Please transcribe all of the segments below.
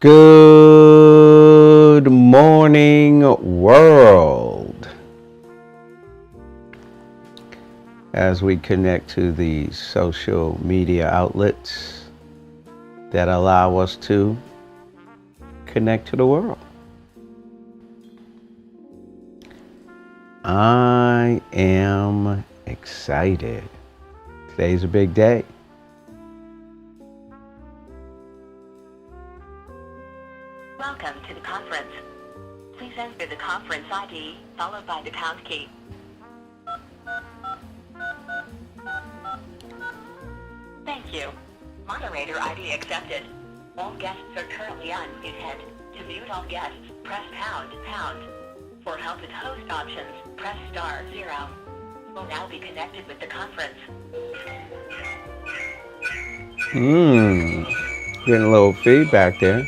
Good morning, world. As we connect to the social media outlets that allow us to connect to the world. I am excited. Today's a big day. Welcome to the conference. Please enter the conference ID followed by the pound key. Thank you. Moderator ID accepted. All guests are currently unmuted. To mute all guests, press pound. For help with host options, press *0. We'll now be connected with the conference. Getting a little feedback there.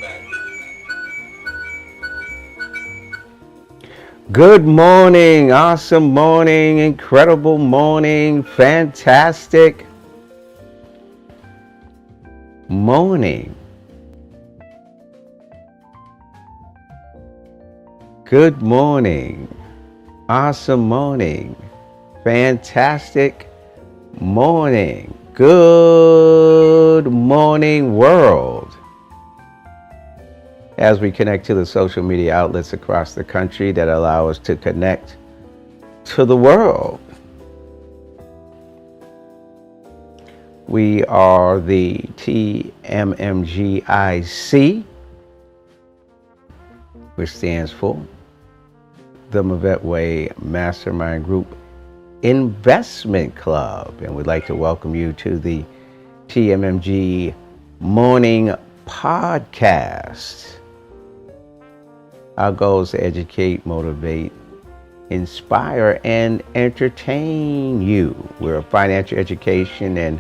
Good morning, awesome morning, incredible morning, fantastic morning. Good morning, awesome morning, fantastic morning. Good morning, world. As we connect to the social media outlets across the country that allow us to connect to the world. We are the TMMGIC, which stands for the Mavette Way Mastermind Group Investment Club. And we'd like to welcome you to the TMMG Morning Podcast. Our goal is to educate, motivate, inspire, and entertain you. We're a financial education and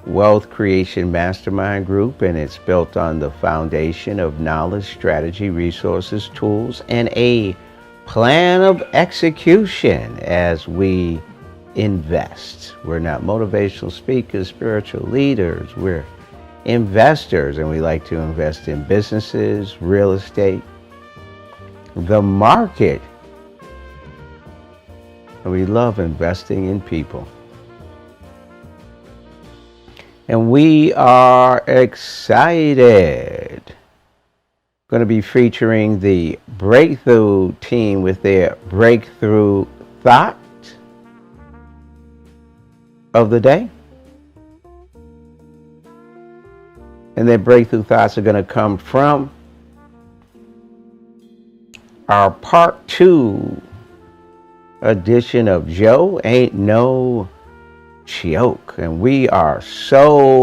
wealth creation mastermind group, and it's built on the foundation of knowledge, strategy, resources, tools, and a plan of execution as we invest. We're not motivational speakers, spiritual leaders. We're investors, and we like to invest in businesses, real estate, the market, and we love investing in people. And we are excited. Going to be featuring the Breakthrough team with their breakthrough thought of the day. And their breakthrough thoughts are going to come from our part 2 edition of Joe Ain't No Joke. And we are so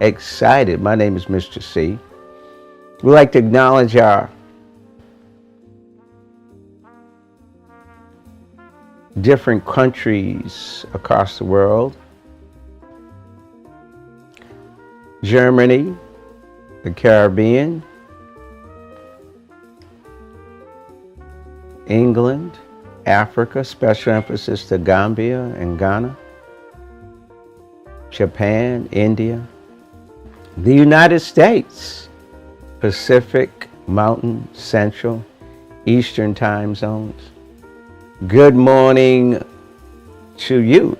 excited. My name is Mr. C. We'd like to acknowledge our different countries across the world. Germany, the Caribbean, England, Africa, special emphasis to Gambia and Ghana, Japan, India, the United States, Pacific, Mountain, Central, Eastern time zones. Good morning to you.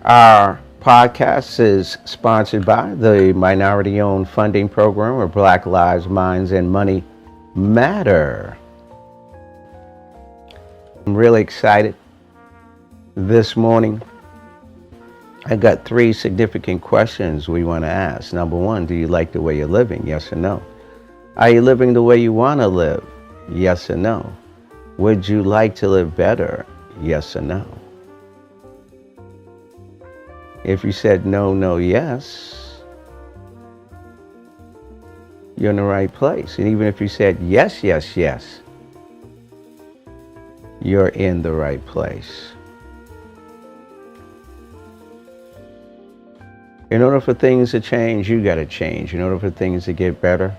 Our podcast is sponsored by the minority-owned funding program where Black Lives, Minds, and Money Matter. I'm really excited this morning. I got 3 significant questions we want to ask. Number 1, do you like the way you're living? Yes or no? Are you living the way you want to live? Yes or no? Would you like to live better? Yes or no? If you said no, no, yes, you're in the right place. And even if you said yes, yes, yes, you're in the right place. In order for things to change, you got to change. In order for things to get better,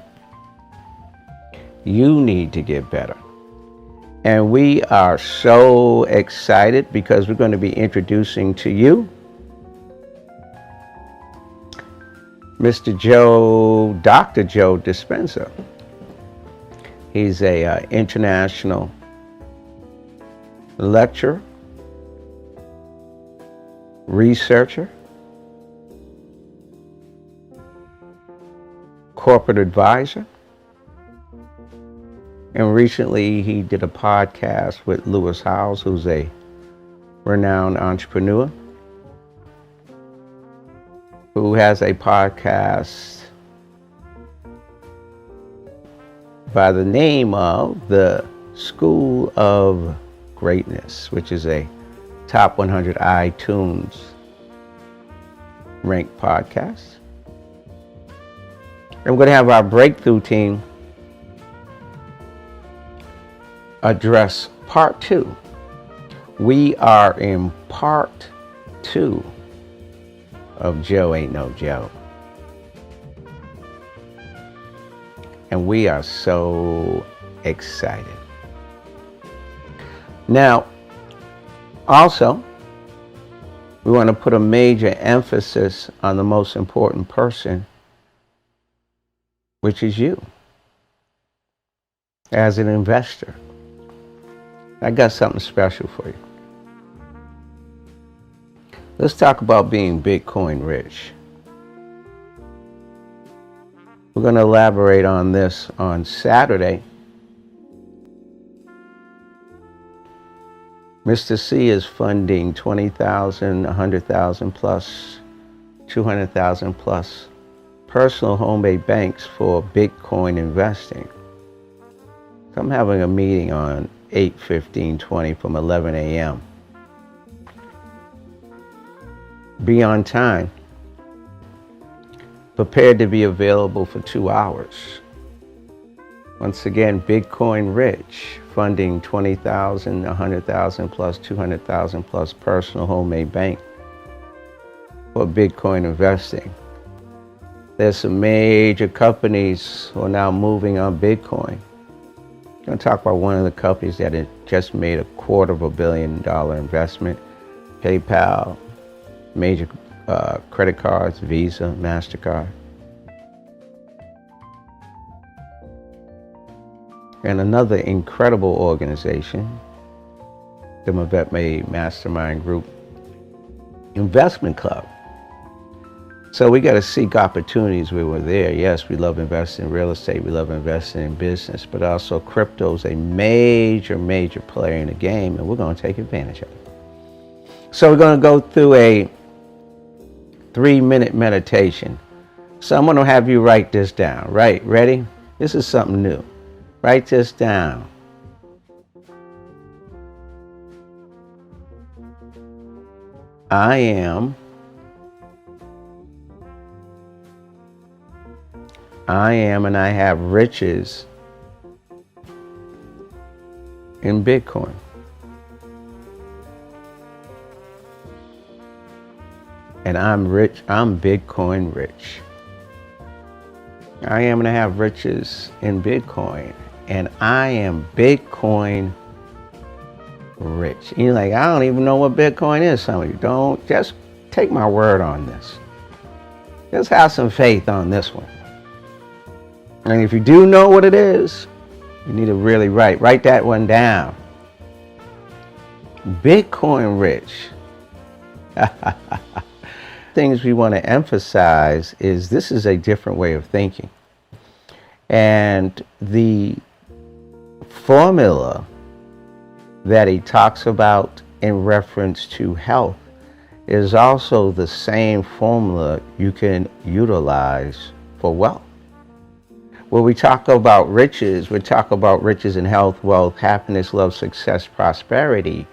you need to get better. And we are so excited because we're going to be introducing to you Dr. Joe Dispenza. He's a international lecturer, researcher, corporate advisor, and recently he did a podcast with Lewis Howes, who's a renowned entrepreneur, who has a podcast by the name of the School of Greatness, which is a top 100 iTunes ranked podcast. And we're going to have our breakthrough team address part 2. We are in part 2 of Joe Ain't No Joe. And we are so excited. Now, also, we want to put a major emphasis on the most important person, which is you. As an investor, I got something special for you. Let's talk about being Bitcoin rich. We're going to elaborate on this on Saturday. Mr. C is funding 20,000, 100,000 plus, 200,000 plus personal home-made banks for Bitcoin investing. So I'm having a meeting on 8/15/20 from 11 a.m. Be on time. Prepared to be available for 2 hours. Once again, Bitcoin rich, funding 20,000, 100,000 plus, 200,000 plus personal homemade bank for Bitcoin investing. There's some major companies who are now moving on Bitcoin. I'm going to talk about one of the companies that had just made a $250 million investment. PayPal, major credit cards, Visa, MasterCard. And another incredible organization, the Mavet Mastermind Group Investment Club. So we got to seek opportunities where we're there. Yes, we love investing in real estate. We love investing in business, but also crypto is a major, major player in the game, and we're going to take advantage of it. So we're going to go through a 3-minute meditation. So I'm going to have you write this down. Right? Ready? This is something new. Write this down. I am and I have riches in Bitcoin. And I'm rich, I'm Bitcoin rich. I am and I have riches in Bitcoin. And I am Bitcoin rich. You're like, I don't even know what Bitcoin is. Some of you don't. Just take my word on this. Just have some faith on this one. And if you do know what it is, you need to really write that one down. Bitcoin rich. Things we want to emphasize is this is a different way of thinking. And the formula that he talks about in reference to health is also the same formula you can utilize for wealth. When we talk about riches, we talk about riches in health, wealth, happiness, love, success, prosperity,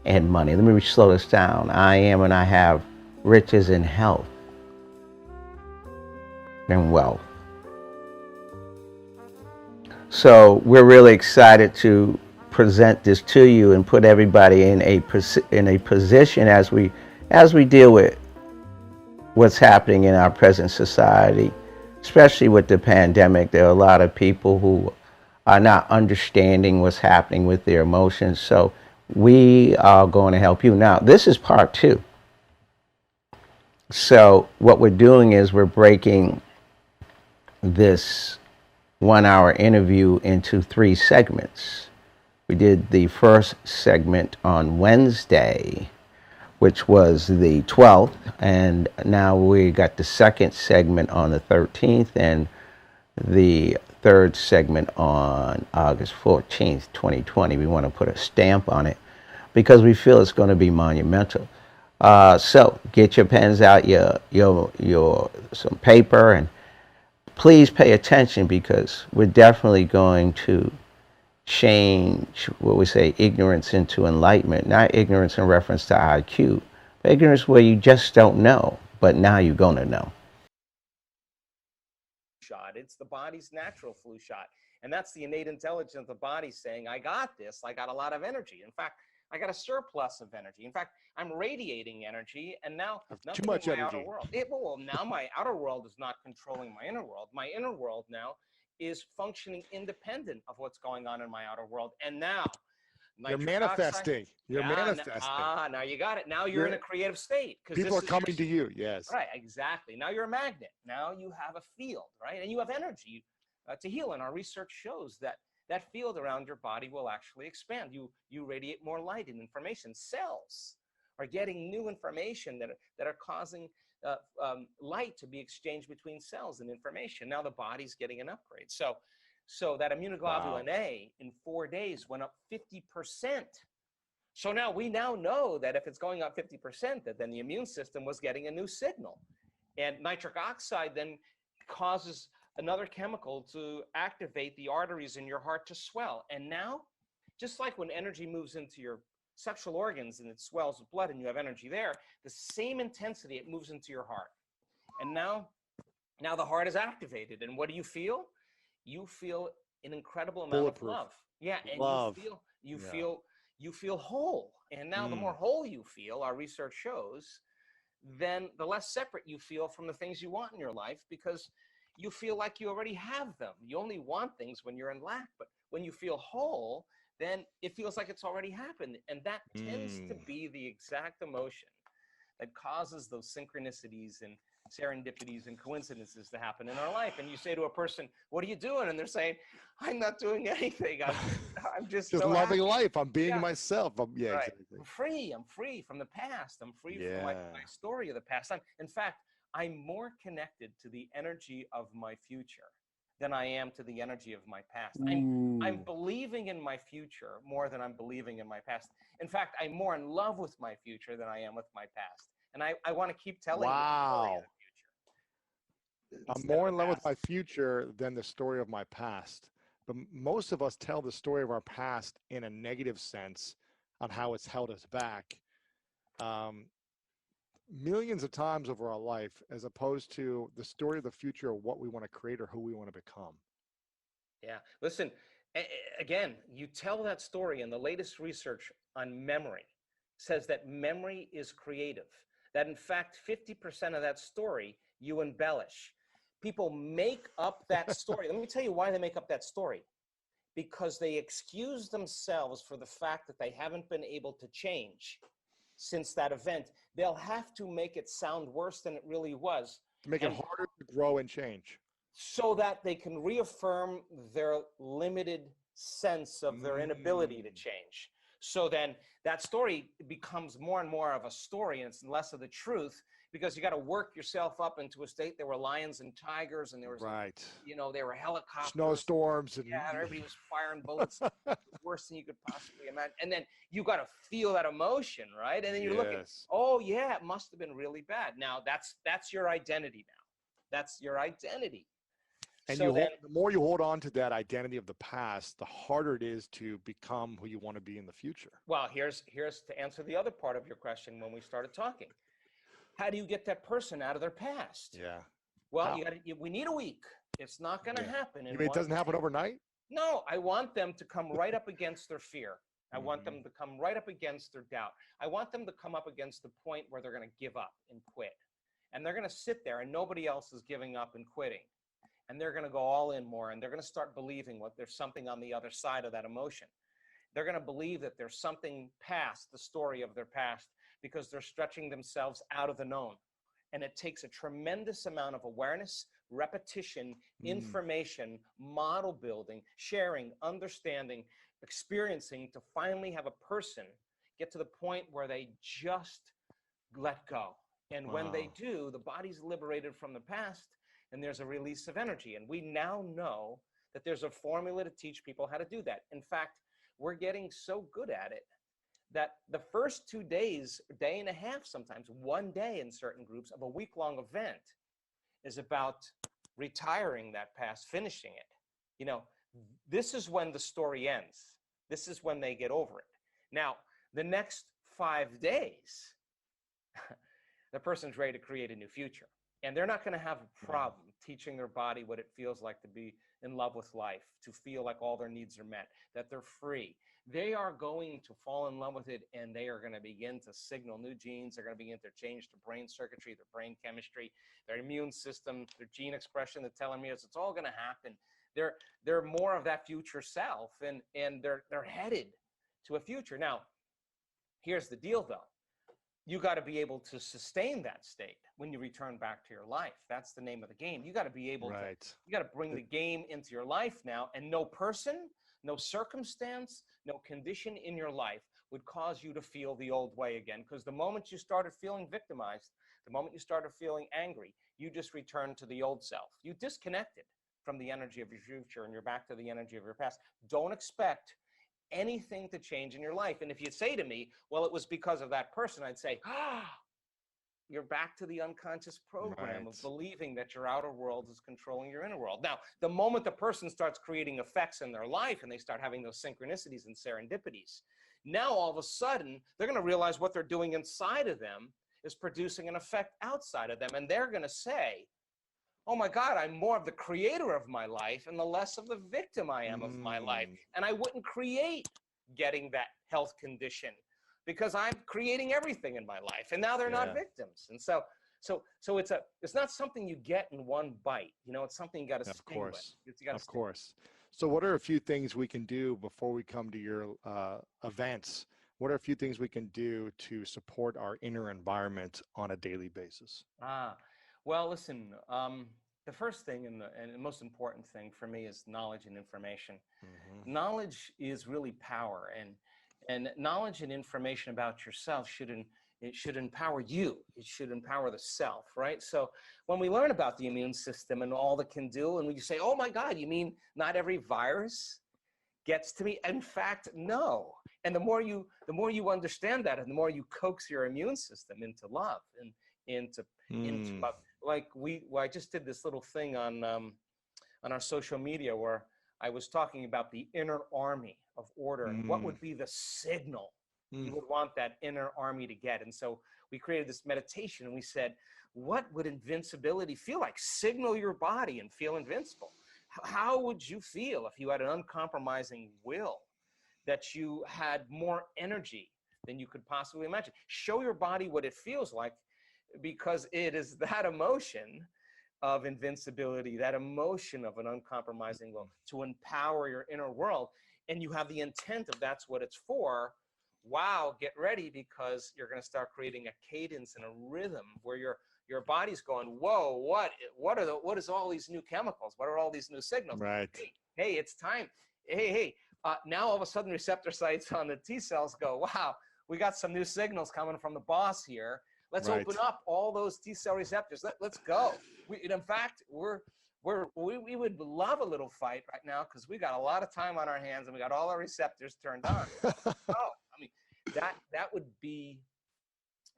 and money. Let me slow this down. I am and I have riches in health and wealth. So we're really excited to present this to you and put everybody in a position as we deal with what's happening in our present society, especially with the pandemic. There are a lot of people who are not understanding what's happening with their emotions. So we are going to help you. Now, this is part 2. So what we're doing is we're breaking this 1 hour interview into 3 segments. We did the first segment on Wednesday, which was the 12th, and now we got the second segment on the 13th and the third segment on August 14th, 2020. We want to put a stamp on it because we feel it's going to be monumental. So get your pens out, your some paper, and please pay attention because we're definitely going to change what we say ignorance into enlightenment. Not ignorance in reference to IQ, but ignorance where you just don't know, but now you're going to know. Shot. It's the body's natural flu shot. And that's the innate intelligence of the body saying, I got this. I got a lot of energy. In fact, I got a surplus of energy. In fact, I'm radiating energy, and now too much in my energy. outer world. Well, now my outer world is not controlling my inner world. My inner world now is functioning independent of what's going on in my outer world. And now you're manifesting. You're manifesting. Now you got it. Now you're in a creative state. People are coming to you. Yes. Right, exactly. Now you're a magnet. Now you have a field, right? And you have energy to heal. And our research shows that that field around your body will actually expand. You radiate more light and information. Cells are getting new information that are causing light to be exchanged between cells and information. Now the body's getting an upgrade. So that immunoglobulin A in 4 days went up 50%. So now we know that if it's going up 50%, that then the immune system was getting a new signal. And nitric oxide then causes another chemical to activate the arteries in your heart to swell. And now, just like when energy moves into your sexual organs and it swells with blood and you have energy there, the same intensity it moves into your heart. And now the heart is activated. And what do you feel? You feel an incredible amount of love. Yeah, and love. you feel whole. And now the more whole you feel, our research shows, then the less separate you feel from the things you want in your life, because you feel like you already have them. You only want things when you're in lack, but when you feel whole, then it feels like it's already happened. And that tends to be the exact emotion that causes those synchronicities and serendipities and coincidences to happen in our life. And you say to a person, what are you doing? And they're saying, I'm not doing anything. I'm just so loving happy. Life. I'm being myself. Right. Exactly. I'm free from the past. I'm free from my story of the past. In fact, I'm more connected to the energy of my future than I am to the energy of my past. I'm believing in my future more than I'm believing in my past. In fact, I'm more in love with my future than I am with my past. And I want to keep telling the story of the future. I'm more in love with my future than the story of my past. But most of us tell the story of our past in a negative sense on how it's held us back millions of times over our life, as opposed to the story of the future of what we want to create or who we want to become. Yeah. Listen, again, you tell that story, and the latest research on memory says that memory is creative, that in fact 50% of that story you embellish. People make up that story. Let me tell you why they make up that story. Because they excuse themselves for the fact that they haven't been able to change since that event. They'll have to make it sound worse than it really was. To make it harder to grow and change. So that they can reaffirm their limited sense of their inability to change. So then that story becomes more and more of a story, and it's less of the truth, because you got to work yourself up into a state. There were lions and tigers, and there was, there were helicopters, snowstorms, and everybody was firing bullets. It was worse than you could possibly imagine. And then you got to feel that emotion, right? And then you're looking, oh yeah, it must have been really bad. Now that's your identity now. That's your identity. And so the more you hold on to that identity of the past, the harder it is to become who you want to be in the future. Well, here's to answer the other part of your question when we started talking. How do you get that person out of their past? Yeah. Well, we need a week. It's not going to happen. You mean it doesn't happen overnight? No, I want them to come right up against their fear. I want them to come right up against their doubt. I want them to come up against the point where they're going to give up and quit. And they're going to sit there and nobody else is giving up and quitting. And they're going to go all in more, and they're going to start believing there's something on the other side of that emotion. They're going to believe that there's something past the story of their past, because they're stretching themselves out of the known. And it takes a tremendous amount of awareness, repetition, information, model building, sharing, understanding, experiencing to finally have a person get to the point where they just let go. And when they do, the body's liberated from the past and there's a release of energy. And we now know that there's a formula to teach people how to do that. In fact, we're getting so good at it that the first 2 days, day and a half, sometimes 1 day in certain groups of a week-long event is about retiring that past, finishing it. You know, this is when the story ends. This is when they get over it. Now, the next 5 days, the person's ready to create a new future. And they're not going to have a problem teaching their body what it feels like to be in love with life, to feel like all their needs are met, that they're free. They are going to fall in love with it, and they are going to begin to signal new genes. They're going to begin to change their brain circuitry, their brain chemistry, their immune system, their gene expression, the telomeres. It's all going to happen. They're more of that future self, and they're headed to a future. Now, here's the deal, though. You got to be able to sustain that state when you return back to your life. That's the name of the game. You got to be able to, you got to bring the game into your life now, and no person, no circumstance, no condition in your life would cause you to feel the old way again. Because the moment you started feeling victimized, the moment you started feeling angry, you just returned to the old self. You disconnected from the energy of your future and you're back to the energy of your past. Don't expect anything to change in your life. And if you say to me, well, it was because of that person, I'd say, you're back to the unconscious program of believing that your outer world is controlling your inner world. Now, the moment the person starts creating effects in their life and they start having those synchronicities and serendipities, now all of a sudden, they're going to realize what they're doing inside of them is producing an effect outside of them. And they're going to say, oh my God, I'm more of the creator of my life and the less of the victim I am of my life. And I wouldn't create getting that health condition because I'm creating everything in my life. And now they're not victims. And so it's not something you get in one bite. You know, it's something you got to stay with. Of course. So what are a few things we can do before we come to your events? What are a few things we can do to support our inner environment on a daily basis? Well, listen, the first thing and the most important thing for me is knowledge and information. Knowledge is really power, and knowledge and information about yourself should empower you. It should empower the self, right? So when we learn about the immune system and all it can do, and we say, oh my God, you mean not every virus gets to me? In fact, no. And the more you understand that, and the more you coax your immune system into love and into love. Like I just did this little thing on our social media where I was talking about the inner army of order and what would be the signal you would want that inner army to get. And so we created this meditation and we said, what would invincibility feel like? Signal your body and feel invincible. How would you feel if you had an uncompromising will, that you had more energy than you could possibly imagine? Show your body what it feels like, because it is that emotion of invincibility, that emotion of an uncompromising will to empower your inner world. And you have the intent of that's what it's for. Wow, get ready, because you're going to start creating a cadence and a rhythm where your body's going, whoa, what is all these new chemicals? What are all these new signals? Right. Hey, it's time. Hey, now all of a sudden receptor sites on the T cells go, wow, we got some new signals coming from the boss here. Let's open up all those T cell receptors. Let's go. In fact, we would love a little fight right now because we got a lot of time on our hands and we got all our receptors turned on. I mean, that would be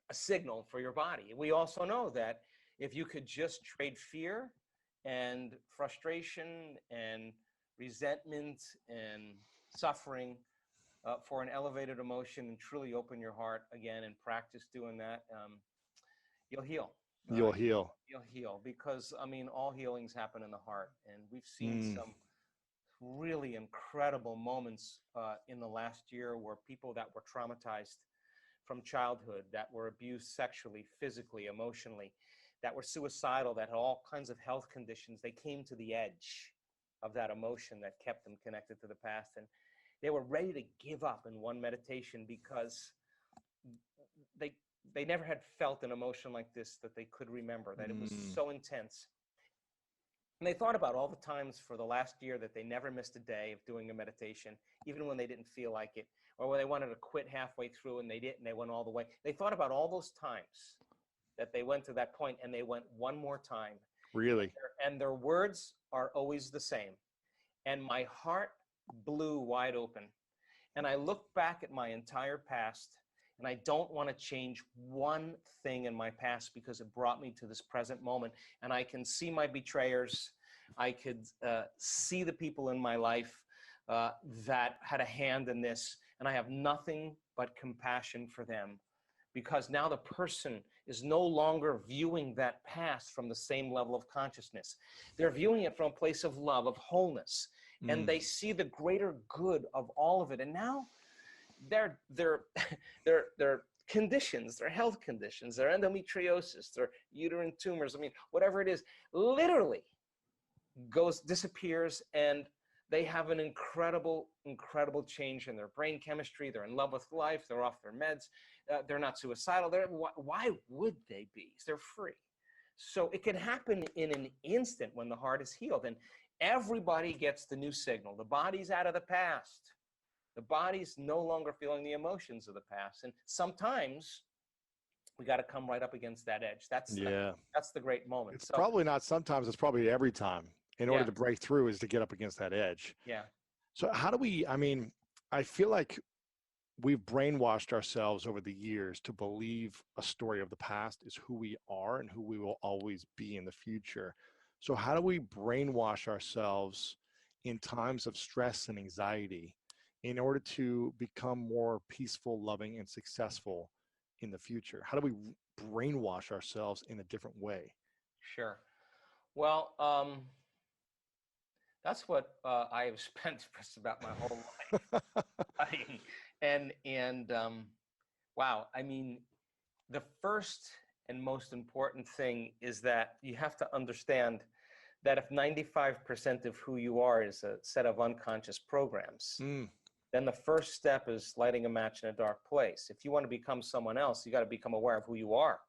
a signal for your body. We also know that if you could just trade fear and frustration and resentment and suffering for an elevated emotion and truly open your heart again and practice doing that, you'll heal. You'll heal. You'll heal, because I mean, all healings happen in the heart, and we've seen some really incredible moments in the last year where people that were traumatized from childhood, that were abused sexually, physically, emotionally, that were suicidal, that had all kinds of health conditions, they came to the edge of that emotion that kept them connected to the past, and they were ready to give up in one meditation because they they never had felt an emotion like this that they could remember, that it was so intense. And they thought about all the times for the last year that they never missed a day of doing a meditation, even when they didn't feel like it, or when they wanted to quit halfway through and they didn't, they went all the way. They thought about all those times that they went to that point, and they went one more time. Really? And their words are always the same. And my heart blew wide open. And I look back at my entire past, and I don't want to change one thing in my past because it brought me to this present moment. And I can see my betrayers. I could see the people in my life that had a hand in this. And I have nothing but compassion for them, because now the person is no longer viewing that past from the same level of consciousness. They're viewing it from a place of love, of wholeness, and they see the greater good of all of it. And now their conditions, their health conditions, their endometriosis, their uterine tumors, I mean, whatever it is, literally disappears, and they have an incredible change in their brain chemistry. They're in love with life. They're off their meds. They're not suicidal. Why would they be? They're free. So it can happen in an instant when the heart is healed, and everybody gets the new signal. The body's out of the past. The body's no longer feeling the emotions of the past. And sometimes we got to come right up against that edge. That's the great moment. It's probably not sometimes, it's probably every time. In order to break through is to get up against that edge. Yeah. So how do we, I mean, I feel like we've brainwashed ourselves over the years to believe a story of the past is who we are and who we will always be in the future. So how do we brainwash ourselves in times of stress and anxiety in order to become more peaceful, loving, and successful in the future? How do we brainwash ourselves in a different way? Sure. Well, that's what I have spent just about my whole life. Wow, I mean, the first and most important thing is that you have to understand that if 95% of who you are is a set of unconscious programs, then the first step is lighting a match in a dark place. If you want to become someone else, you got to become aware of who you are.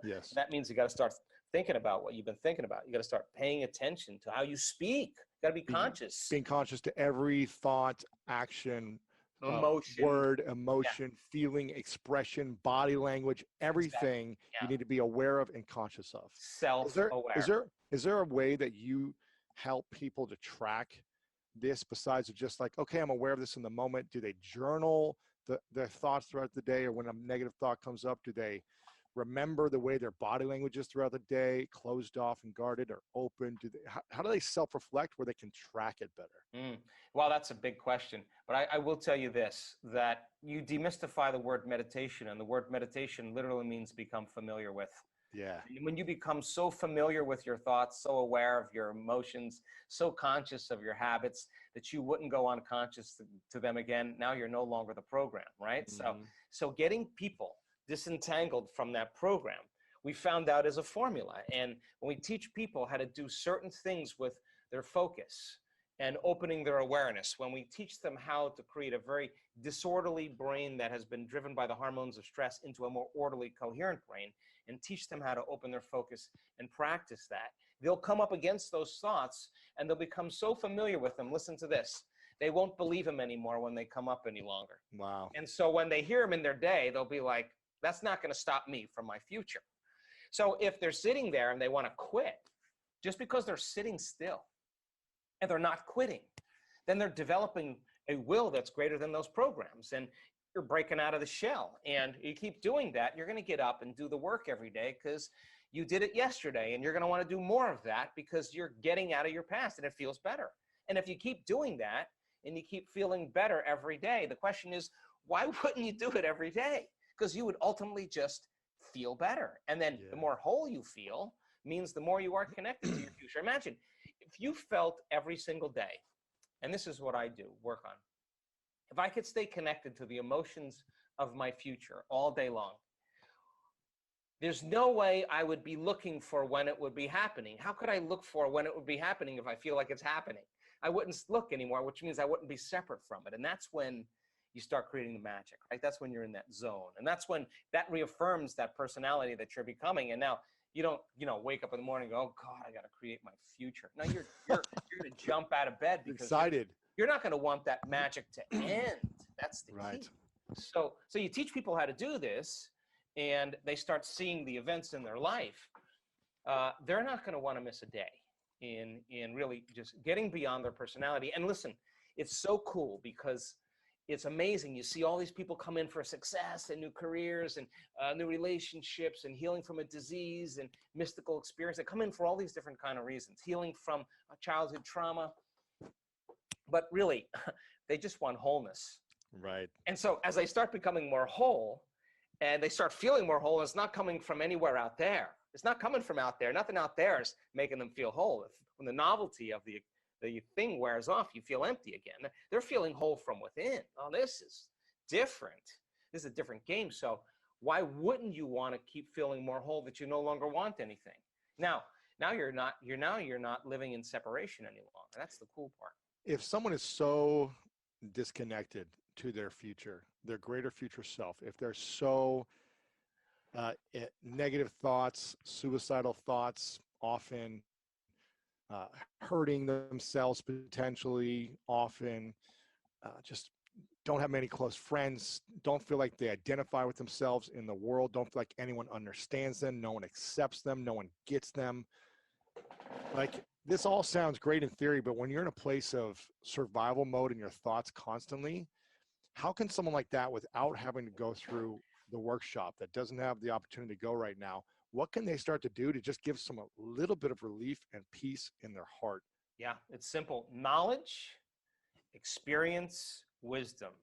Yes. That means you got to start thinking about what you've been thinking about. You got to start paying attention to how you speak. You got to be conscious. Being conscious to every thought, action, emotion, word, emotion, feeling, expression, body language, everything you need to be aware of and conscious of. Self-aware. Is there a way that you help people to track this besides just like, okay, I'm aware of this in the moment? Do they journal their thoughts throughout the day, or when a negative thought comes up, do they remember the way their body language is throughout the day, closed off and guarded, or open? How do they self-reflect where they can track it better? Well, that's a big question. But I will tell you this, that you demystify the word meditation, and the word meditation literally means become familiar with. Yeah. And when you become so familiar with your thoughts, so aware of your emotions, so conscious of your habits that you wouldn't go unconscious to them again, now you're no longer the program, right? So getting people disentangled from that program, we found out is a formula. And when we teach people how to do certain things with their focus and opening their awareness, when we teach them how to create a very disorderly brain that has been driven by the hormones of stress into a more orderly, coherent brain, and teach them how to open their focus and practice that, they'll come up against those thoughts and they'll become so familiar with them. Listen to this. They won't believe them anymore when they come up any longer. Wow. And so when they hear them in their day, they'll be like, that's not going to stop me from my future. So if they're sitting there and they want to quit, just because they're sitting still and they're not quitting, then they're developing a will that's greater than those programs. And you're breaking out of the shell. And you keep doing that, you're going to get up and do the work every day because you did it yesterday. And you're going to want to do more of that because you're getting out of your past and it feels better. And if you keep doing that and you keep feeling better every day, the question is, why wouldn't you do it every day? Because you would ultimately just feel better. And then the more whole you feel means the more you are connected to your future. Imagine if you felt every single day, and this is what I do, work on. If I could stay connected to the emotions of my future all day long, there's no way I would be looking for when it would be happening. How could I look for when it would be happening if I feel like it's happening? I wouldn't look anymore, which means I wouldn't be separate from it. And that's when you start creating the magic, right? That's when you're in that zone. And that's when that reaffirms that personality that you're becoming. And now you don't, wake up in the morning and go, oh God, I got to create my future. Now you're going to jump out of bed because excited. You're not going to want that magic to end. That's the Right. key. So you teach people how to do this, and they start seeing the events in their life. They're not going to want to miss a day in really just getting beyond their personality. And listen, it's so cool because it's amazing. You see all these people come in for success and new careers and new relationships and healing from a disease and mystical experience. They come in for all these different kind of reasons. Healing from a childhood trauma. But really, they just want wholeness. Right. And so as they start becoming more whole and they start feeling more whole, it's not coming from anywhere out there. It's not coming from out there. Nothing out there is making them feel whole. When the novelty of the thing wears off, you feel empty again. They're feeling whole from within. Oh, this is different. This is a different game. So why wouldn't you want to keep feeling more whole that you no longer want anything? Now you're not living in separation any longer. That's the cool part. If someone is so disconnected to their future, their greater future self, if they're so negative thoughts, suicidal thoughts, often hurting themselves potentially, often just don't have many close friends, don't feel like they identify with themselves in the world, don't feel like anyone understands them, no one accepts them, no one gets them. Like, this all sounds great in theory, but when you're in a place of survival mode in your thoughts constantly, how can someone like that, without having to go through the workshop, that doesn't have the opportunity to go right now, what can they start to do to just give some a little bit of relief and peace in their heart? Yeah, it's simple. Knowledge, experience, wisdom.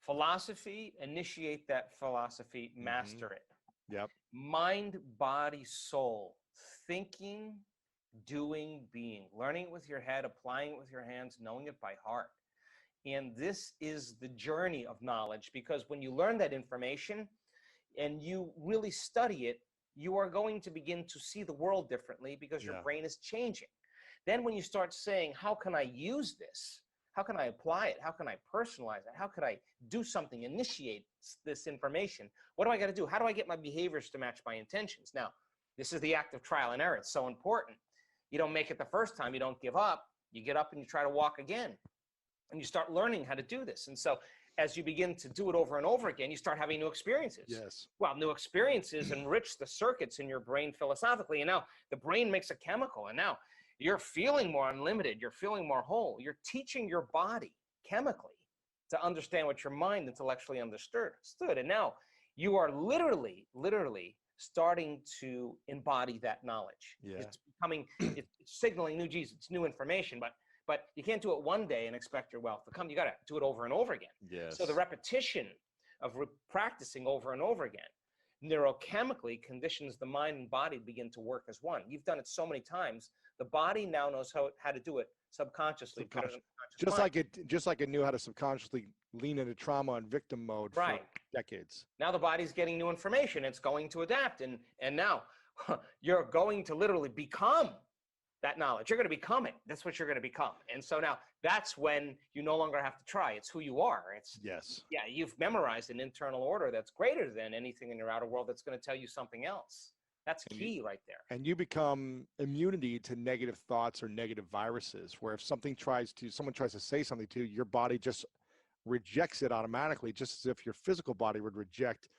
Philosophy, initiate that philosophy, master it. Yep. Mind, body, soul. Thinking, doing, being. Learning it with your head, applying it with your hands, knowing it by heart. And this is the journey of knowledge, because when you learn that information and you really study it, you are going to begin to see the world differently because your brain is changing. Then when you start saying, how can I use this? How can I apply it? How can I personalize it? How could I do something, initiate this information? What do I got to do? How do I get my behaviors to match my intentions? Now, this is the act of trial and error. It's so important. You don't make it the first time. You don't give up. You get up and you try to walk again. And you start learning how to do this. And so as you begin to do it over and over again, you start having new experiences. Yes. Well, new experiences enrich the circuits in your brain philosophically. And now the brain makes a chemical. And now you're feeling more unlimited. You're feeling more whole. You're teaching your body chemically to understand what your mind intellectually understood. And now you are literally starting to embody that knowledge. Yeah. It's becoming, it's signaling new Jesus, it's new information, but you can't do it one day and expect your wealth to come. You got to do it over and over again. Yes. So the repetition of practicing over and over again neurochemically conditions the mind and body to begin to work as one. You've done it so many times. The body now knows how to do it subconsciously. Just like it knew how to subconsciously lean into trauma and victim mode for decades. Now the body's getting new information. It's going to adapt. And now you're going to literally become that knowledge. You're going to become it. That's what you're going to become. And so now that's when you no longer have to try. It's who you are. You've memorized an internal order that's greater than anything in your outer world that's going to tell you something else. That's key right there. And you become immunity to negative thoughts or negative viruses, where if someone tries to say something to you, your body just rejects it automatically, just as if your physical body would reject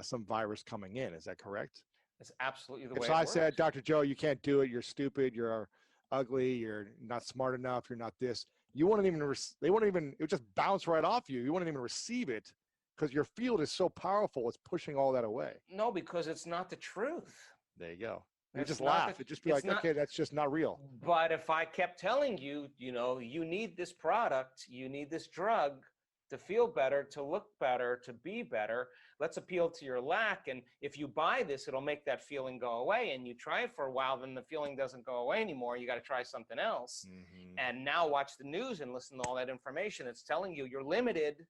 some virus coming in. Is that correct? That's absolutely the way it works. If I said, Dr. Joe, you can't do it, you're stupid, you're ugly, you're not smart enough, you're not this, it would just bounce right off you. You wouldn't even receive it because your field is so powerful, it's pushing all that away. No, because it's not the truth. There you go. You just laugh. It'd just be like, okay, that's just not real. But if I kept telling you, you need this product, you need this drug to feel better, to look better, to be better, let's appeal to your lack. And if you buy this, it'll make that feeling go away. And you try it for a while, then the feeling doesn't go away anymore. You got to try something else. Mm-hmm. And now watch the news and listen to all that information. It's telling you you're limited.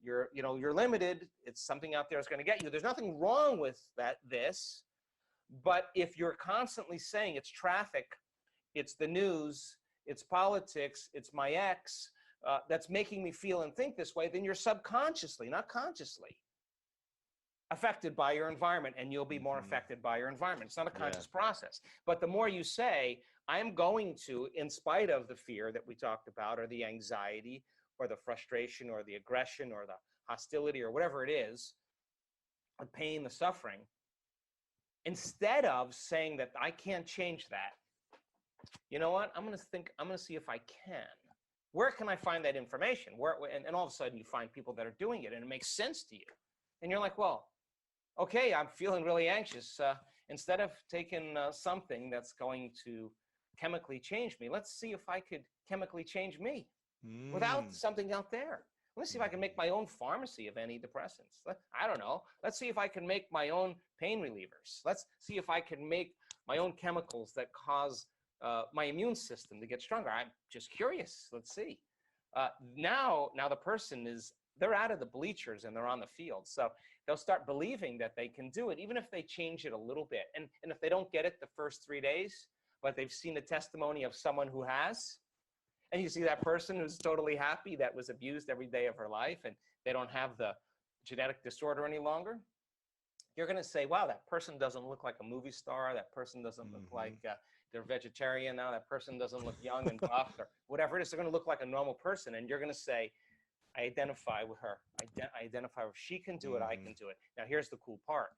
You're limited. It's something out there that's going to get you. There's nothing wrong with this. But if you're constantly saying it's traffic, it's the news, it's politics, it's my ex, that's making me feel and think this way, then you're subconsciously, not consciously, affected by your environment, and you'll be more affected by your environment. It's not a conscious process. But the more you say, I'm going to, in spite of the fear that we talked about, or the anxiety, or the frustration, or the aggression, or the hostility, or whatever it is, the pain, the suffering, instead of saying that I can't change that, you know what? I'm going to see if I can. Where can I find that information? And all of a sudden you find people that are doing it, and it makes sense to you. And you're like, well, okay, I'm feeling really anxious. Instead of taking something that's going to chemically change me, let's see if I could chemically change me without something out there. Let's see if I can make my own pharmacy of antidepressants. I don't know. Let's see if I can make my own pain relievers. Let's see if I can make my own chemicals that cause my immune system to get stronger. I'm just curious. Let's see. Now the person they're out of the bleachers and they're on the field. So they'll start believing that they can do it, even if they change it a little bit. And if they don't get it the first 3 days, but they've seen a testimony of someone who has, and you see that person who's totally happy, that was abused every day of her life, and they don't have the genetic disorder any longer, you're going to say, wow, that person doesn't look like a movie star. That person doesn't look like they're vegetarian now. That person doesn't look young and buff, or whatever it is. They're going to look like a normal person. And you're going to say, I identify with her. I identify with her. She can do it. I can do it. Now, here's the cool part.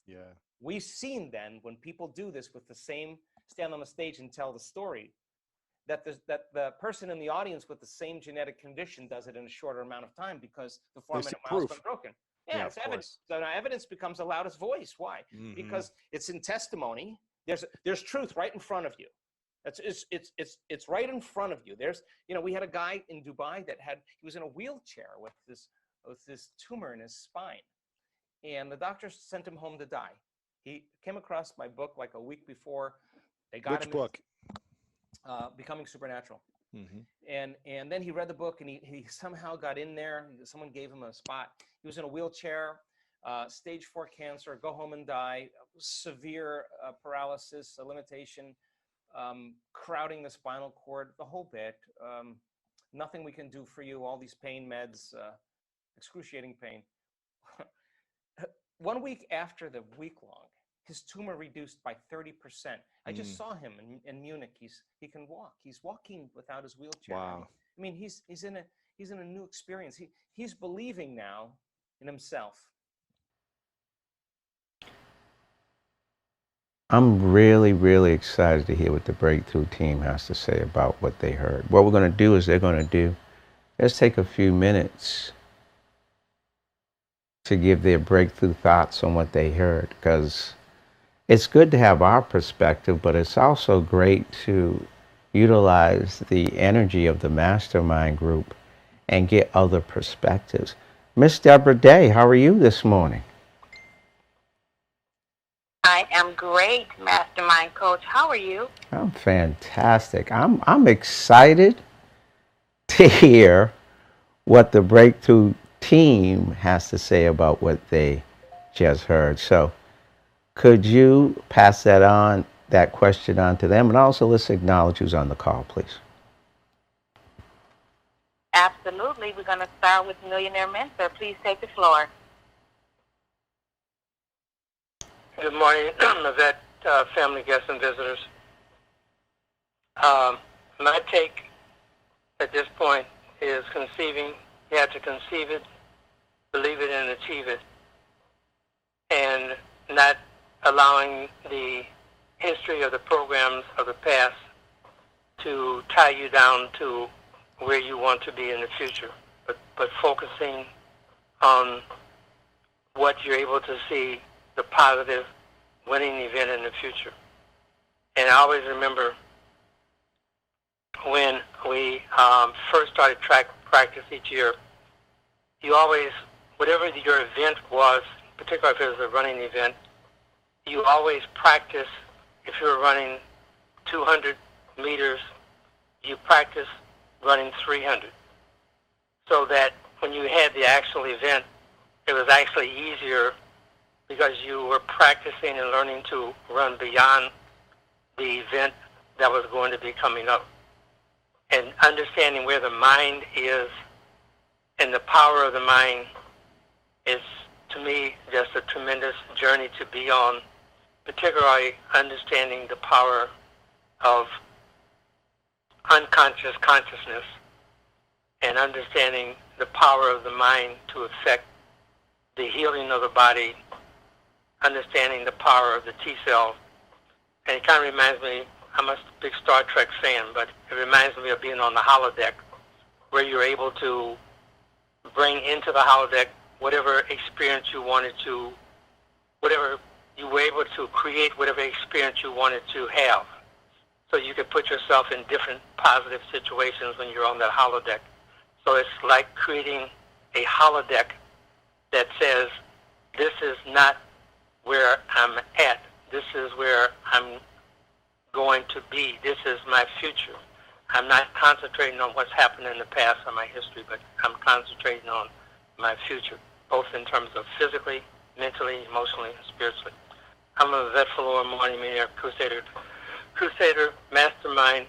Yeah. We've seen then when people do this with the same, stand on the stage and tell the story, that the person in the audience with the same genetic condition does it in a shorter amount of time, because the 4-minute mile's been broken. Yeah, it's evidence. So now evidence becomes the loudest voice. Why? Because it's in testimony. There's truth right in front of you. It's right in front of you. We had a guy in Dubai he was in a wheelchair with this tumor in his spine, and the doctors sent him home to die. He came across my book like a week before they got him. Which book? Becoming Supernatural. And then he read the book, and he somehow got in there. Someone gave him a spot. He was in a wheelchair, stage 4 cancer, go home and die, severe paralysis, a limitation, crowding the spinal cord, the whole bit. Nothing we can do for you, all these pain meds, excruciating pain. 1 week after the week-long, his tumor reduced by 30%. I just saw him in Munich. He can walk. He's walking without his wheelchair. Wow. I mean, he's in a new experience. He's believing now in himself. I'm really, really excited to hear what the Breakthrough team has to say about what they heard. What we're going to do is let's take a few minutes to give their breakthrough thoughts on what they heard, because it's good to have our perspective, but it's also great to utilize the energy of the mastermind group and get other perspectives. Miss Deborah Day, how are you this morning? I am great, Mastermind Coach. How are you? I'm fantastic. I'm excited to hear what the Breakthrough team has to say about what they just heard. So could you pass that question on to them? And also let's acknowledge who's on the call, please. Absolutely. We're going to start with Millionaire Mentor. Please take the floor. Good morning, Yvette, family, guests, and visitors. My take at this point is conceiving. You have to conceive it, believe it, and achieve it, and not allowing the history of the programs of the past to tie you down to where you want to be in the future, but focusing on what you're able to see, the positive winning event in the future. And I always remember when we first started practice each year, you always, whatever your event was, particularly if it was a running event, you always practice. If you were running 200 meters, you practice running 300, so that when you had the actual event, it was actually easier because you were practicing and learning to run beyond the event that was going to be coming up. and understanding where the mind is and the power of the mind is, to me, just a tremendous journey to be on, particularly understanding the power of unconscious consciousness and understanding the power of the mind to affect the healing of the body, understanding the power of the T cell. And it kind of reminds me, I'm a big Star Trek fan, but it reminds me of being on the holodeck, where you're able to bring into the holodeck whatever experience you wanted to, whatever you were able to create, whatever experience you wanted to have. So you could put yourself in different positive situations when you're on that holodeck. So it's like creating a holodeck that says, this is not where I'm at. This is where I'm going to be. This is my future. I'm not concentrating on what's happened in the past or my history, but I'm concentrating on my future, both in terms of physically, mentally, emotionally, and spiritually. I'm a vet fellow, morning millionaire, crusader, mastermind,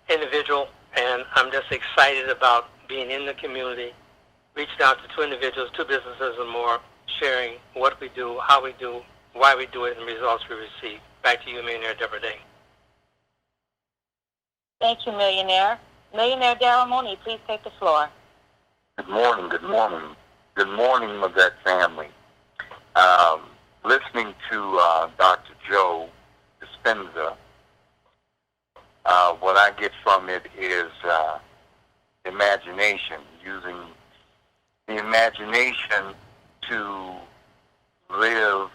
individual, and I'm just excited about being in the community, reaching out to 2 individuals, 2 businesses or more, sharing what we do, how we do, why we do it, and the results we receive. Back to you, Millionaire Deborah Day. Thank you, Millionaire. Millionaire Darrell Mooney, please take the floor. Good morning, good morning. Good morning, Mavette family. Listening to Dr. Joe Dispenza, what I get from it is imagination, using the imagination to live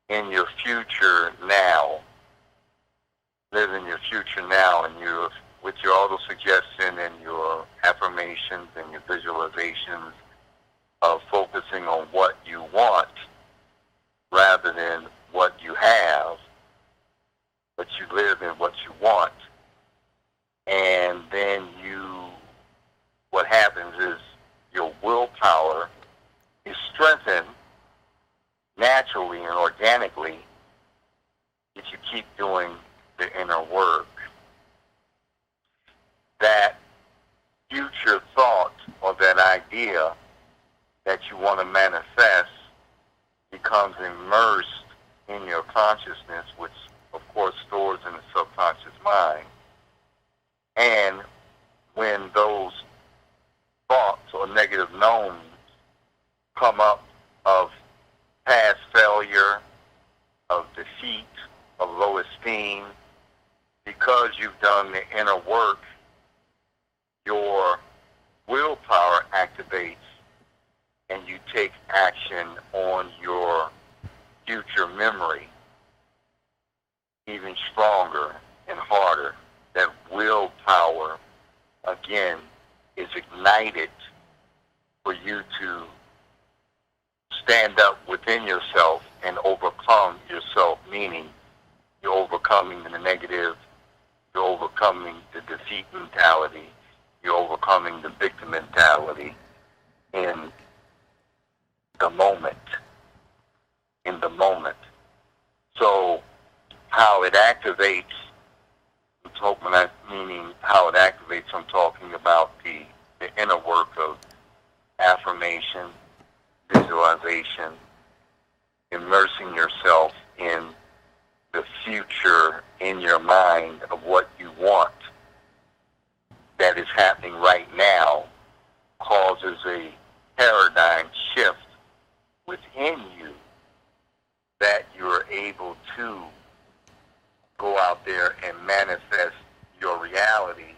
in your future now. Live in your future now, and with your auto-suggestion and your affirmations and your visualizations of focusing on what you want rather than what you have, but you live in what you want. And then what happens is your willpower is strengthened naturally and organically if you keep doing the inner work. That future thought or that idea that you want to manifest becomes immersed in your consciousness, which of course stores in the subconscious mind. And when those thoughts or negative knowns come up of past failure, of defeat, of low esteem, because you've done the inner work, your willpower activates and you take action on your future memory even stronger and harder. That willpower, again, is ignited for you to stand up within yourself and overcome yourself, meaning you're overcoming the negative, you're overcoming the defeat mentality, you're overcoming the victim mentality in the moment. In the moment. So how it activates, meaning how it activates, I'm talking about the inner work of affirmation, visualization, immersing yourself in the future in your mind of what you want that is happening right now, causes a paradigm shift within you that you're able to go out there and manifest your reality,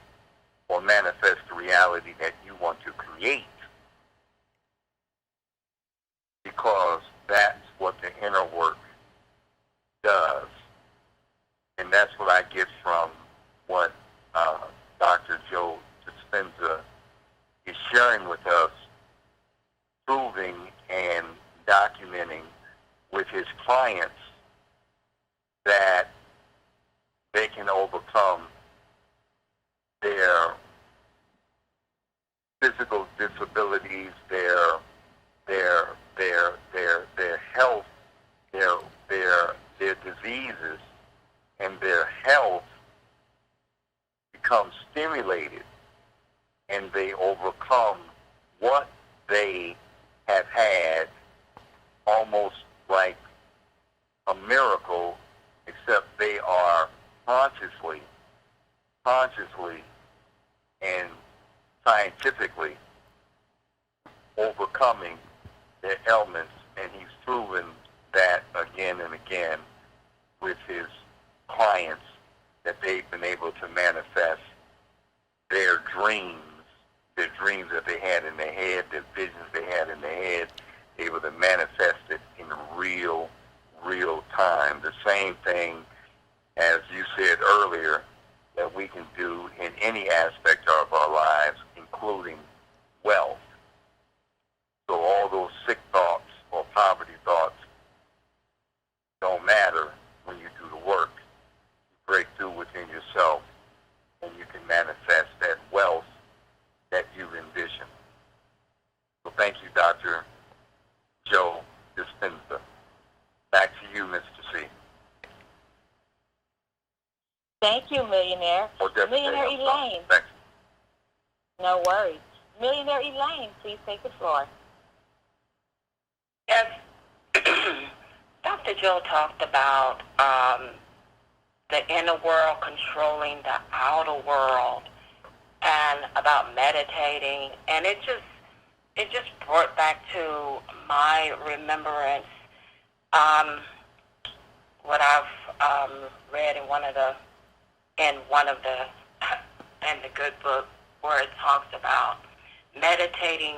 or manifest the reality that you want to create, because that's what the inner work does. And that's what I get from what Dr. Joe Dispenza is sharing with us, proving and documenting with his clients that they can overcome their physical disabilities, their health, their diseases, and their health, almost like a miracle, except they are consciously and scientifically overcoming their ailments, and he's proven that again and again with his clients, that they've been able to manifest their dreams that they had in their head, the visions they had in their head, able to manifest it in real time. The same thing, as you said earlier, that we can do in any aspect of our lives, including wealth. So all those sick thoughts or poverty thoughts don't matter when you do the work. You break through within yourself, and you can manifest that wealth that you envision. So thank you, Dr. Joe Dispenza. Back to you, Mr. C. Thank you, Millionaire. Millionaire Elaine. Thanks. No worries. Millionaire Elaine, please take the floor. Yes. Dr. Joe talked about the inner world controlling the outer world and about meditating, and it just brought back to my remembrance what I've read in the good book, where it talks about meditating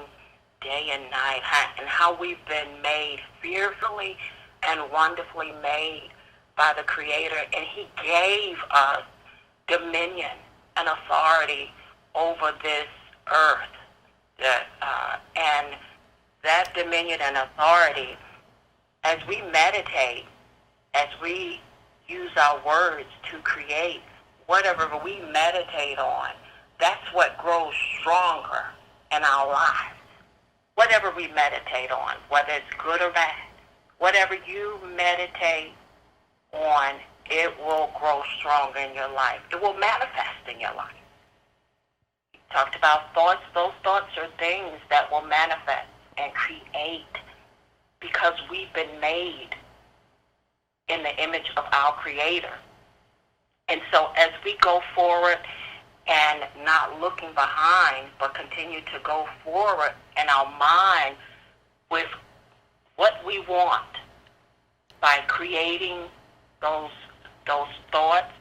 day and night, and how we've been made fearfully and wonderfully made by the Creator, and He gave us dominion and authority over this earth. And that dominion and authority, as we meditate, as we use our words to create whatever we meditate on, that's what grows stronger in our lives. Whatever we meditate on, whether it's good or bad, whatever you meditate on, it will grow stronger in your life. It will manifest in your life. We talked about thoughts. Those thoughts are things that will manifest and create, because we've been made in the image of our Creator. And so as we go forward and not looking behind, but continue to go forward in our mind with what we want by creating those thoughts,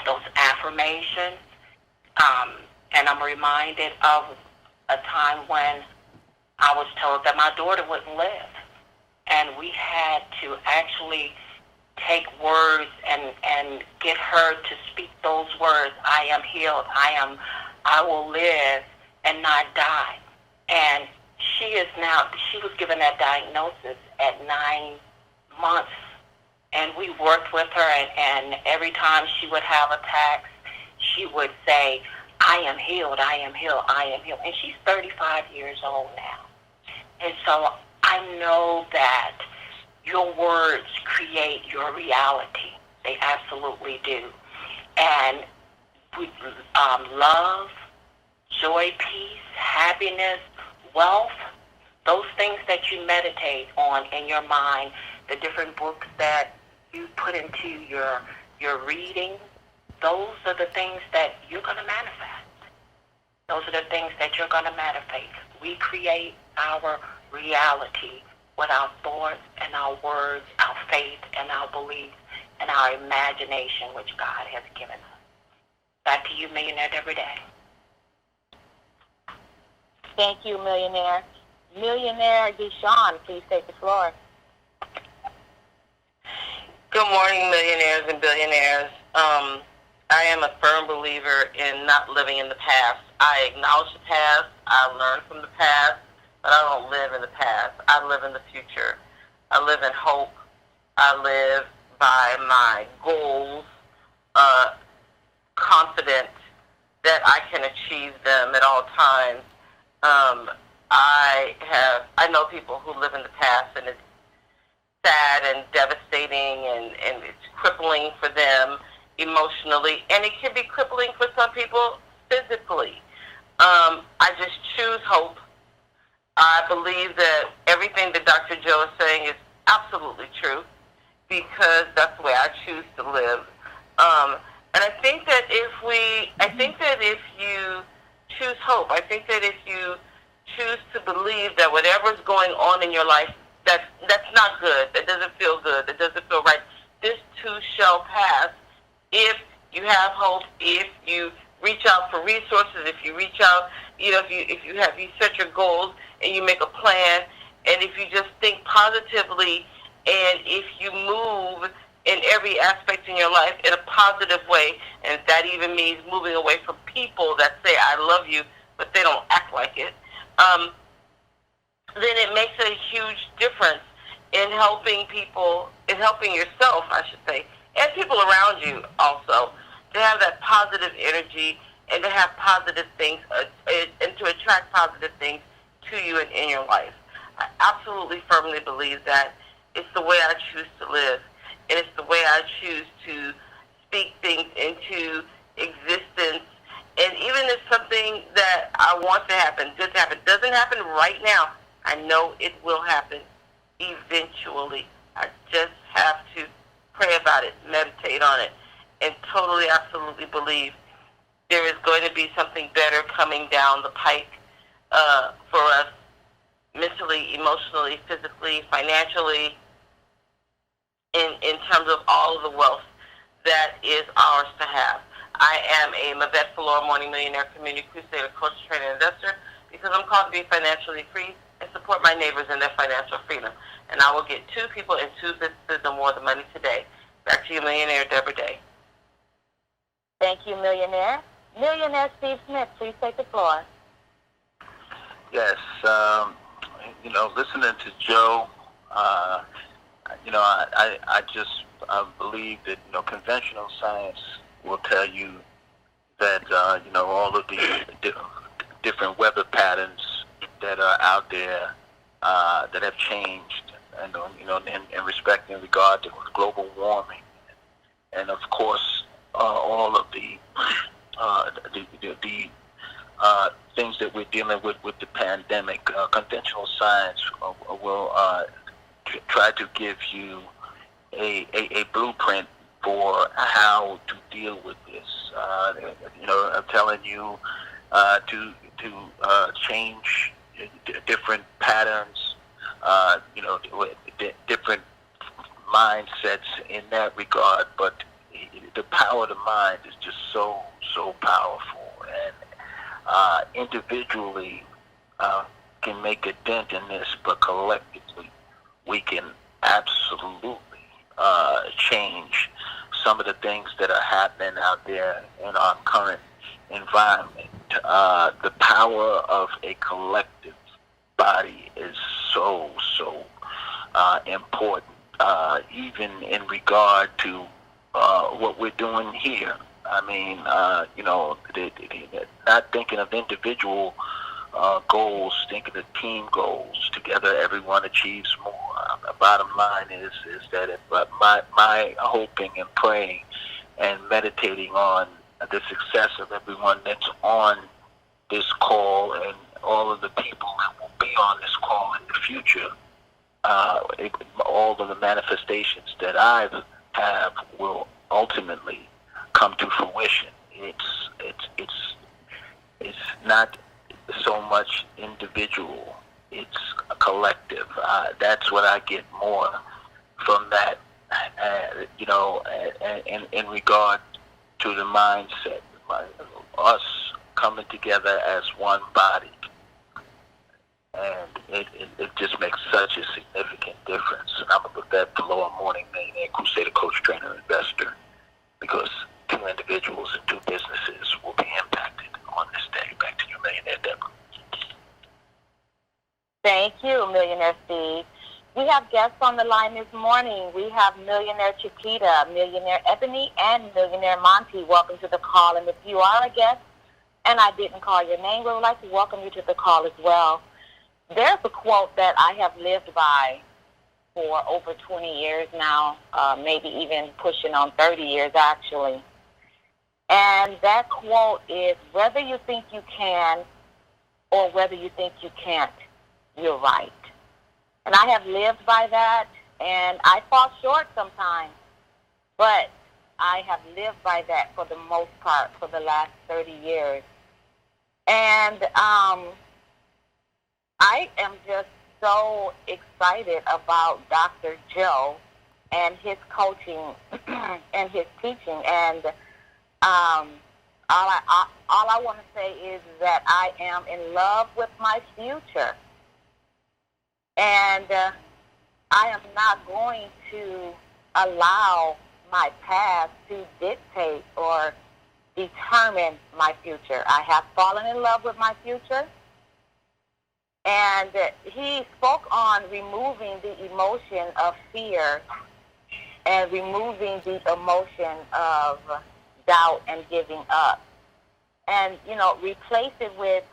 those affirmations. And I'm reminded of a time when I was told that my daughter wouldn't live. And we had to actually take words and get her to speak those words. I am healed. I will live and not die. And she was given that diagnosis at 9 months. And we worked with her, and every time she would have attacks, she would say, I am healed, I am healed, I am healed. And she's 35 years old now. And so I know that your words create your reality. They absolutely do. And love, joy, peace, happiness, wealth, those things that you meditate on in your mind, the different books that you put into your reading, those are the things that you're going to manifest. Those are the things that you're going to manifest. We create our reality with our thoughts and our words, our faith and our beliefs, and our imagination, which God has given us. Back to you, Millionaire Every Day. Thank you, Millionaire. Millionaire Deshawn, please take the floor. Good morning, millionaires and billionaires. I am a firm believer in not living in the past. I acknowledge the past. I learn from the past, but I don't live in the past. I live in the future. I live in hope. I live by my goals, confident that I can achieve them at all times. I know people who live in the past, and it's sad and devastating, and it's crippling for them emotionally, and it can be crippling for some people physically. I just choose hope. I believe that everything that Dr. Joe is saying is absolutely true because that's the way I choose to live. And I think that if you choose hope, I think that if you choose to believe that whatever's going on in your life that's not good, that doesn't feel good, that doesn't feel right, this too shall pass. If you have hope, if you reach out for resources, if you reach out, if you set your goals and you make a plan, and if you just think positively, and if you move in every aspect in your life in a positive way, and that even means moving away from people that say I love you, but they don't act like it, then it makes a huge difference in helping people, in helping yourself, I should say, and people around you also, to have that positive energy and to have positive things, and to attract positive things to you and in your life. I absolutely firmly believe that it's the way I choose to live, and it's the way I choose to speak things into existence. And even if something that I want to happen doesn't happen right now, I know it will happen eventually. I just have to pray about it, meditate on it, and totally, absolutely believe there is going to be something better coming down the pike for us mentally, emotionally, physically, financially, in terms of all of the wealth that is ours to have. I am a Mavette Falora Morning Millionaire Community Crusader Coach, Trainer, Investor because I'm called to be financially free and support my neighbors in their financial freedom. And I will get 2 people and 2 businesses and more the money today. Back to you, Millionaire Deborah Day. Thank you, Millionaire. Millionaire Steve Smith, please take the floor. Yes, listening to Joe, I just believe that, conventional science will tell you that, all of the different weather patterns that are out there that have changed, and, in respect in regard to global warming, and of course, all of the things that we're dealing with the pandemic. Conventional science will try to give you a blueprint for how to deal with this. I'm telling you to change different patterns, different mindsets in that regard. But the power of the mind is just so powerful, and individually can make a dent in this, but collectively we can absolutely change some of the things that are happening out there in our current environment. The power of a collective body is so important, even in regard to what we're doing here. I mean, not thinking of individual goals, thinking of team goals. Together, everyone achieves more. The bottom line is that my hoping and praying and meditating on the success of everyone that's on this call and all of the people that will be on this call in the future, all of the manifestations that I have will ultimately come to fruition. It's not so much individual, it's a collective. That's what I get more from that, in regard to the mindset, us coming together as one body. And it just makes such a significant difference. And I'm a Mavette Falora Morning Millionaire Crusader Coach, Trainer, Investor, because 2 individuals and 2 businesses will be impacted on this day. Back to you, Millionaire Deborah. Thank you, Millionaire Steve. We have guests on the line this morning. We have Millionaire Chiquita, Millionaire Ebony, and Millionaire Monty. Welcome to the call. And if you are a guest and I didn't call your name, we would like to welcome you to the call as well. There's a quote that I have lived by for over 20 years now, maybe even pushing on 30 years actually. And that quote is, whether you think you can or whether you think you can't, you're right. And I have lived by that, and I fall short sometimes, but I have lived by that for the most part for the last 30 years. And I am just so excited about Dr. Joe and his coaching and his teaching. And all I want to say is that I am in love with my future. And I am not going to allow my past to dictate or determine my future. I have fallen in love with my future. And he spoke on removing the emotion of fear and removing the emotion of doubt and giving up. And, you know, replace it with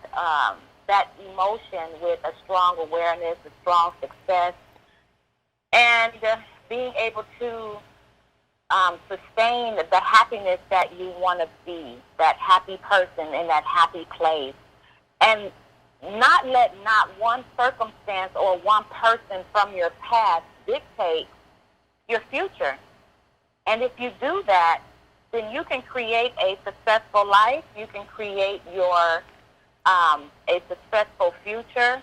that emotion with a strong awareness, a strong success, and being able to sustain the happiness that you want to be, that happy person in that happy place. And not let not one circumstance or one person from your past dictate your future. And if you do that, then you can create a successful life. You can create your a successful future.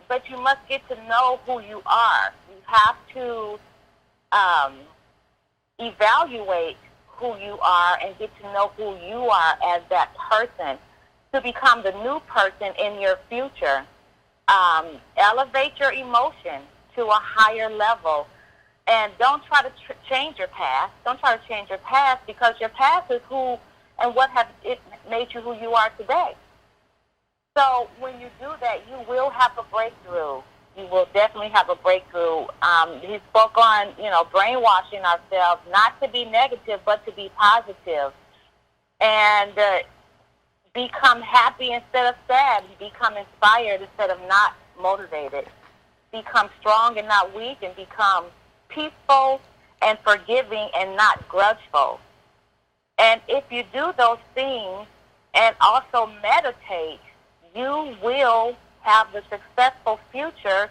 But you must get to know who you are. You have to evaluate who you are and get to know who you are as that person to become the new person in your future. Elevate your emotion to a higher level. And don't try to change your past. Don't try to change your past, because your past is who and what has it made you who you are today. So when you do that, you will have a breakthrough. You will definitely have a breakthrough. He spoke on, you know, brainwashing ourselves, not to be negative, but to be positive. And become happy instead of sad. Become inspired instead of not motivated. Become strong and not weak, and become peaceful and forgiving and not grudgeful. And if you do those things and also meditate, you will have the successful future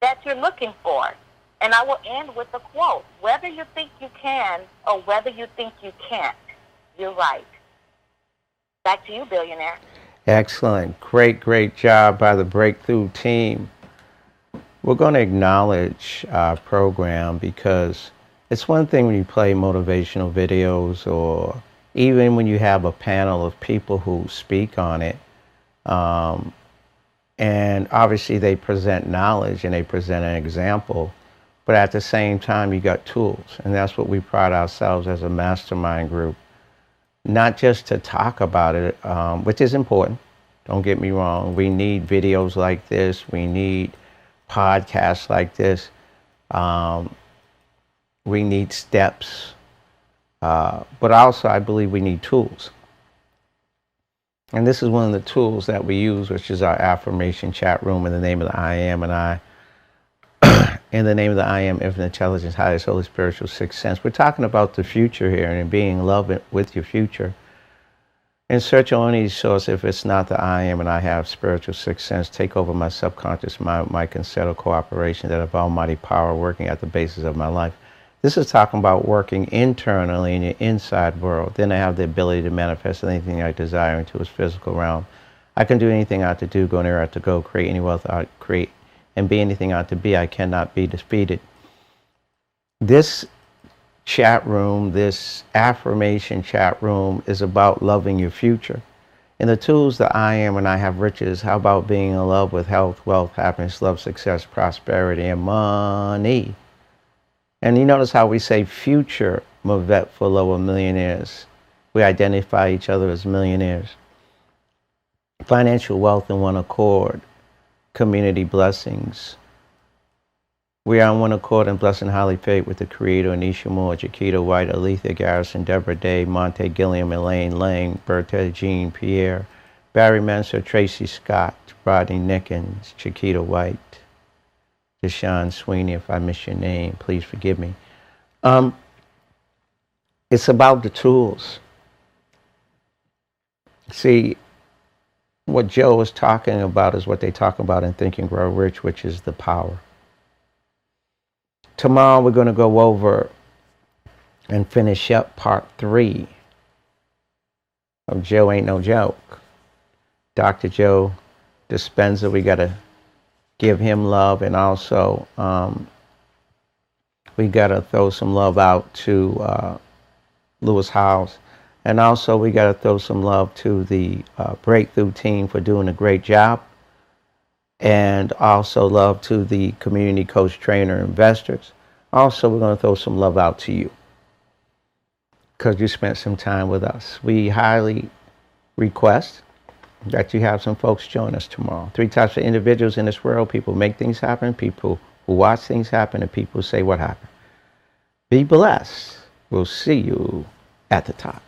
that you're looking for. And I will end with a quote: whether you think you can or whether you think you can't, you're right. Back to you, billionaire. Excellent. Great job by the Breakthrough team. We're going to acknowledge our program, because it's one thing when you play motivational videos, or even when you have a panel of people who speak on it. And obviously they present knowledge and they present an example, but at the same time you got tools. And that's what we pride ourselves as a mastermind group. Not just to talk about it, which is important. Don't get me wrong. We need videos like this. We need podcasts like this. We need steps. But also I believe we need tools. And this is one of the tools that we use, which is our affirmation chat room in the name of the I Am and I. In the name of the I Am, Infinite Intelligence, Highest Holy Spiritual Sixth Sense. We're talking about the future here and being in love with your future. In search of any source, if it's not the I Am and I Have Spiritual Sixth Sense, take over my subconscious mind, my consent or cooperation, that of Almighty power working at the basis of my life. This is talking about working internally in your inside world. Then I have the ability to manifest anything I desire into its physical realm. I can do anything I ought to do, go anywhere I ought to go, create any wealth I ought to create, and be anything I ought to be. I cannot be defeated. This chat room, this affirmation chat room, is about loving your future. In the tools that I Am and I Have Riches, how about being in love with health, wealth, happiness, love, success, prosperity, and money? And you notice how we say future Mavet for lower millionaires. We identify each other as millionaires. Financial wealth in one accord. Community blessings. We are on one accord and blessed and highly favored with the Creator, Anisha Moore, Chiquita White, Aletha Garrison, Deborah Day, Monte Gilliam, Elaine Lang, Bertha Jean Pierre, Barry Mansour, Tracy Scott, Rodney Nickens, Chiquita White, Deshaun Sweeney. If I miss your name, please forgive me. It's about the tools. See, what Joe was talking about is what they talk about in Think and Grow Rich, which is the power. Tomorrow we're going to go over and finish up part 3 of Joe Ain't No Joke. Dr. Joe Dispenza, we got to give him love, and also we got to throw some love out to Lewis Howes, and also we got to throw some love to the Breakthrough team for doing a great job, and also love to the community coach, trainer, investors. Also, we're going to throw some love out to you because you spent some time with us. We highly request that you have some folks join us tomorrow. 3 types of individuals in this world: people who make things happen, people who watch things happen, and people who say what happened. Be blessed. We'll see you at the top.